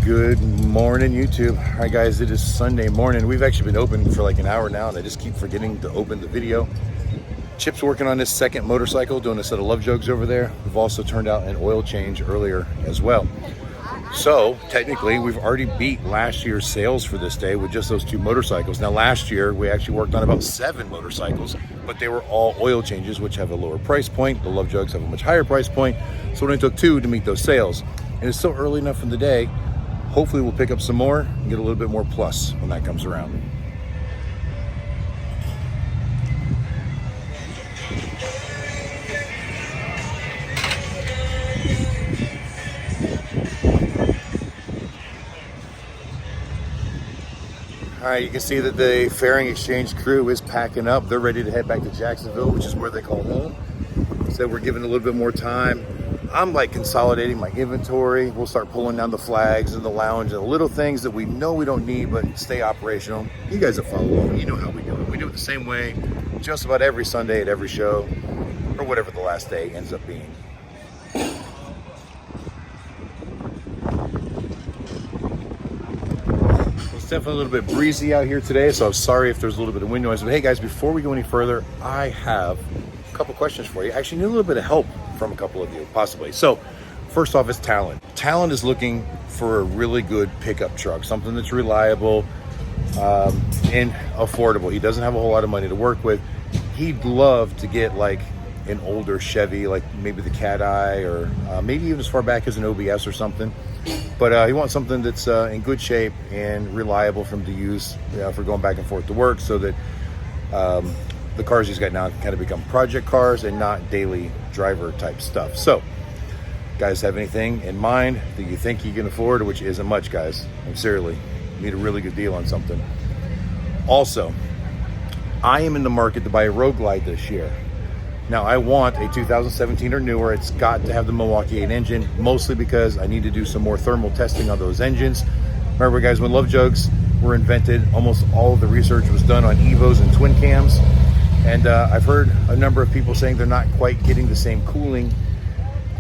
Good morning, YouTube. All right, guys, it is Sunday morning. We've actually been open for like an hour now, and I just keep forgetting to open the video. Chip's working on this second motorcycle, doing a set of love jugs over there. We've also turned out an oil change earlier as well. So technically, we've already beat last year's sales for this day with just those two motorcycles. Now, last year, we actually worked on about 7 motorcycles, but they were all oil changes, which have a lower price point. The love jugs have a much higher price point. So it only took 2 to meet those sales. And it's still early enough in the day. Hopefully we'll pick up some more and get a little bit more plus when that comes around. All right, you can see that the Fairing Exchange crew is packing up. They're ready to head back to Jacksonville, which is where they call home. So we're giving a little bit more time. I'm like consolidating my inventory. We'll start pulling down the flags in the lounge and the little things that we know we don't need but stay operational. You guys that follow along, you know how we do it. We do it the same way just about every Sunday at every show, or whatever the last day ends up being. It's definitely a little bit breezy out here today, so I'm sorry if there's a little bit of wind noise. But hey guys, before we go any further, I have a couple questions for you. I actually need a little bit of help from a couple of you, possibly. So first off is Talon. Talon is looking for a really good pickup truck, something that's reliable and affordable. He doesn't have a whole lot of money to work with. He'd love to get like an older Chevy, like maybe the Cat Eye, or maybe even as far back as an OBS or something. But he wants something that's in good shape and reliable for him to use for going back and forth to work, so that the cars he's got now kind of become project cars and not daily driver type stuff. So guys, have anything in mind that you think you can afford, which isn't much, guys? I'm seriously need a really good deal on something. Also, I am in the market to buy a Road Glide this year. Now, I want a 2017 or newer. It's got to have the Milwaukee 8 engine, mostly because I need to do some more thermal testing on those engines. Remember, guys, when love jugs were invented, almost all of the research was done on Evos and twin cams. And I've heard a number of people saying they're not quite getting the same cooling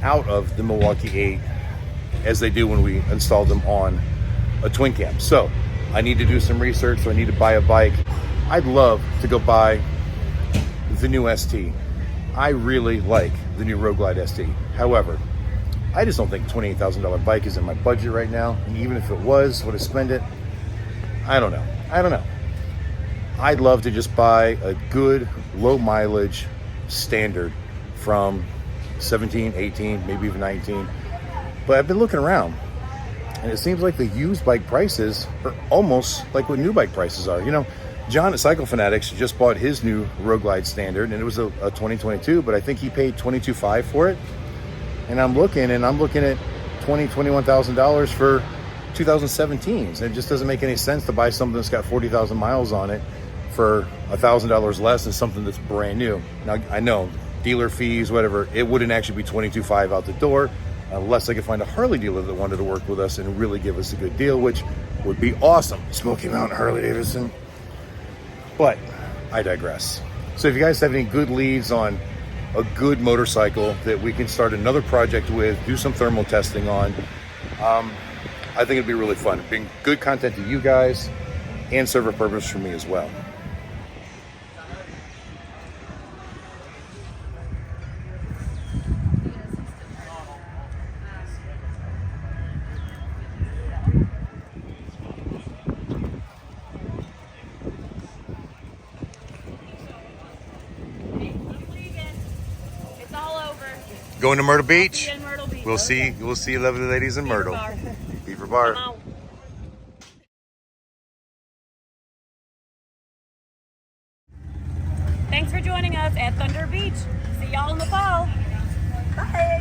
out of the Milwaukee 8 as they do when we installed them on a twin cam. So I need to do some research, so I need to buy a bike. I'd love to go buy the new ST. I really like the new Road Glide ST. However, I just don't think a $28,000 bike is in my budget right now. And even if it was, would I spend it? I don't know. I'd love to just buy a good low mileage standard from 17, 18, maybe even 19. But I've been looking around, and it seems like the used bike prices are almost like what new bike prices are. You know, John at Cycle Fanatics just bought his new Road Glide standard, and it was a 2022, but I think he paid $22,500 for it. And I'm looking at $21,000 for 2017s. And it just doesn't make any sense to buy something that's got 40,000 miles on it for $1,000 less than something that's brand new. Now, I know dealer fees, whatever, it wouldn't actually be $22,500 out the door unless I could find a Harley dealer that wanted to work with us and really give us a good deal, which would be awesome. Smoky Mountain Harley Davidson. But I digress. So if you guys have any good leads on a good motorcycle that we can start another project with, do some thermal testing on, I think it'd be really fun. It'd bring good content to you guys and serve a purpose for me as well. Going to Myrtle Beach? We'll see lovely ladies in Myrtle. Beaver Bar. Thanks for joining us at Thunder Beach. See y'all in the fall. Bye.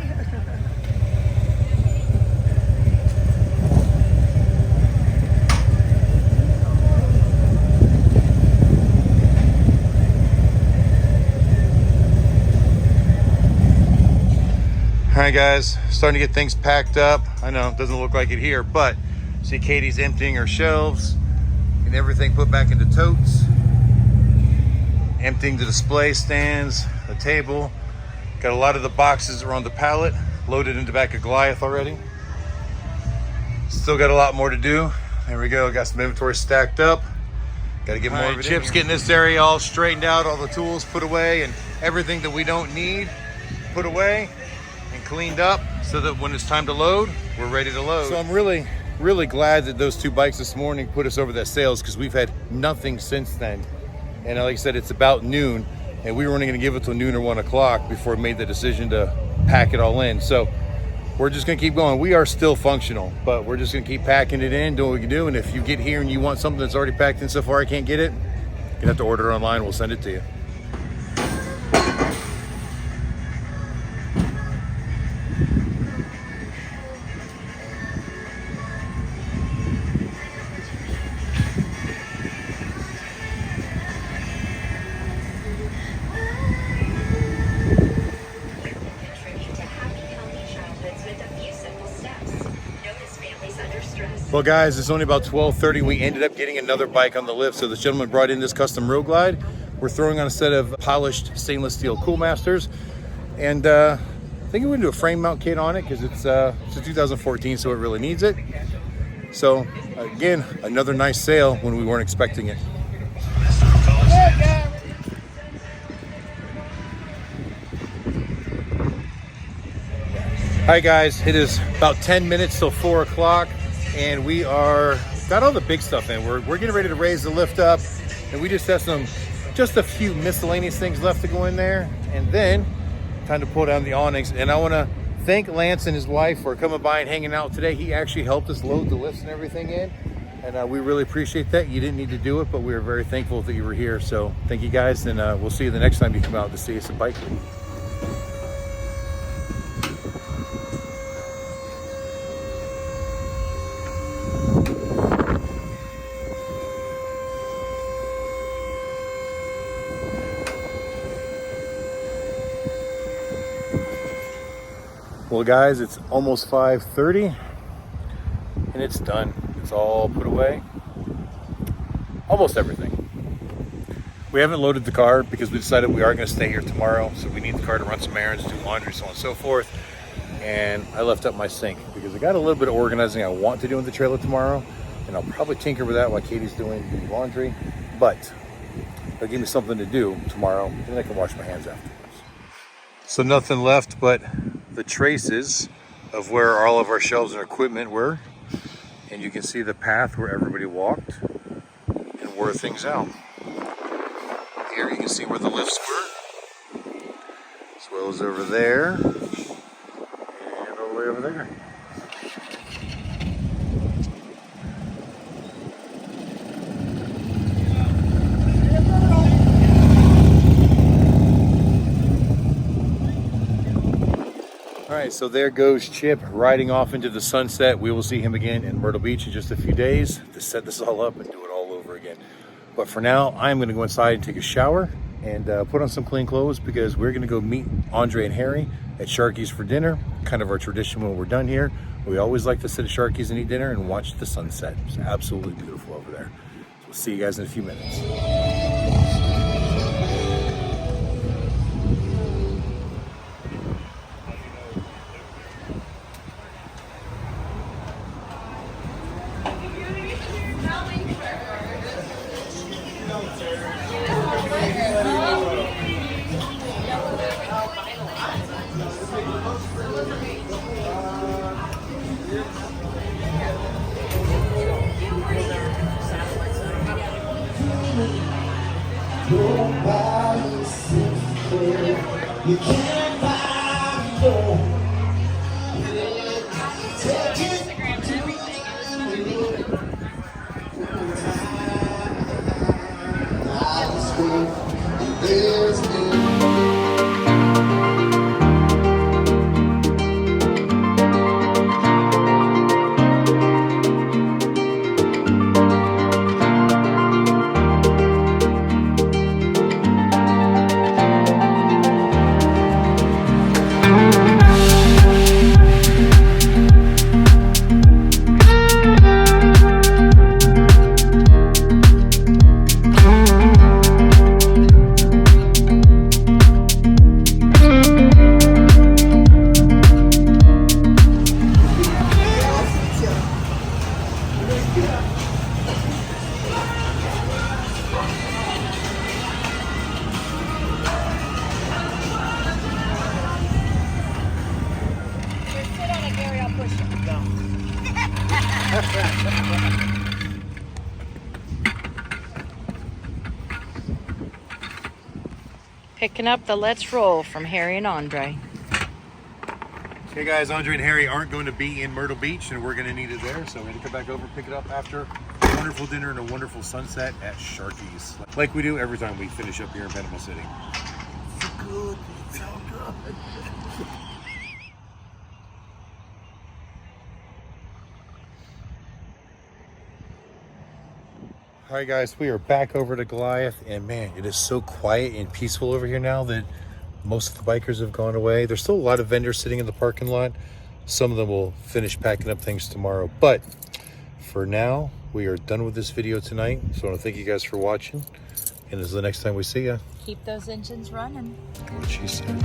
All right, guys, starting to get things packed up. I know it doesn't look like it here, but see Katie's emptying her shelves and everything put back into totes. Emptying the display stands, the table. Got a lot of the boxes that are on the pallet loaded into back of Goliath already. Still got a lot more to do. There we go. Got some inventory stacked up. Got to get more of it. Chip's getting this area all straightened out, all the tools put away, and everything that we don't need put away and cleaned up, so that when it's time to load, we're ready to load. So I'm really glad that those 2 bikes this morning put us over that sales, because we've had nothing since then. And like I said, it's about noon, and we were only going to give it till noon or 1 o'clock before we made the decision to pack it all in. So we're just gonna keep going. We are still functional, but we're just gonna keep packing it in, doing what we can do. And if you get here and you want something that's already packed in so far I can't get it, you're gonna have to order it online. We'll send it to you. Well guys, it's only about 12:30. We ended up getting another bike on the lift. So this gentleman brought in this custom Road Glide. We're throwing on a set of polished stainless steel Coolmasters. And I think we're gonna do a frame mount kit on it, because it's a 2014, so it really needs it. So again, another nice sale when we weren't expecting it. Hi guys, it is about 10 minutes till 4 o'clock. And we got all the big stuff in. We're getting ready to raise the lift up, and we just have just a few miscellaneous things left to go in there, and then time to pull down the awnings. And I want to thank Lance and his wife for coming by and hanging out today. He actually helped us load the lifts and everything in, and we really appreciate that. You didn't need to do it, but we were very thankful that you were here. So thank you guys, and we'll see you the next time you come out to see us at Bikeweek. Well guys, it's almost 5:30 and it's done. It's all put away. Almost everything. We haven't loaded the car because we decided we are going to stay here tomorrow. So we need the car to run some errands, do laundry, so on and so forth. And I left up my sink because I got a little bit of organizing I want to do in the trailer tomorrow. And I'll probably tinker with that while Katie's doing the laundry. But they'll give me something to do tomorrow, and then I can wash my hands afterwards. So nothing left but the traces of where all of our shelves and equipment were, and you can see the path where everybody walked and wore things out. Here you can see where the lifts were, as well as over there and all the way over there. All right, so there goes Chip riding off into the sunset. We will see him again in Myrtle Beach in just a few days to set this all up and do it all over again. But for now, I'm gonna go inside and take a shower and put on some clean clothes, because we're gonna go meet Andre and Harry at Sharkeys for dinner. Kind of our tradition when we're done here. We always like to sit at Sharkeys and eat dinner and watch the sunset. It's absolutely beautiful over there. So we'll see you guys in a few minutes. You can't buy more. push it. No. Picking up the let's roll from Harry and Andre. Hey guys, Andre and Harry aren't going to be in Myrtle Beach, and we're going to need it there, so we're going to come back over, pick it up after a wonderful dinner and a wonderful sunset at Sharkeys, like we do every time we finish up here in Panama City. It's good. It's so good. All right, guys, we are back over to Goliath, and man, it is so quiet and peaceful over here now that most of the bikers have gone away. There's still a lot of vendors sitting in the parking lot. Some of them will finish packing up things tomorrow, but for now, we are done with this video tonight. So I want to thank you guys for watching, and until the next time we see ya. Keep those engines running. What she said.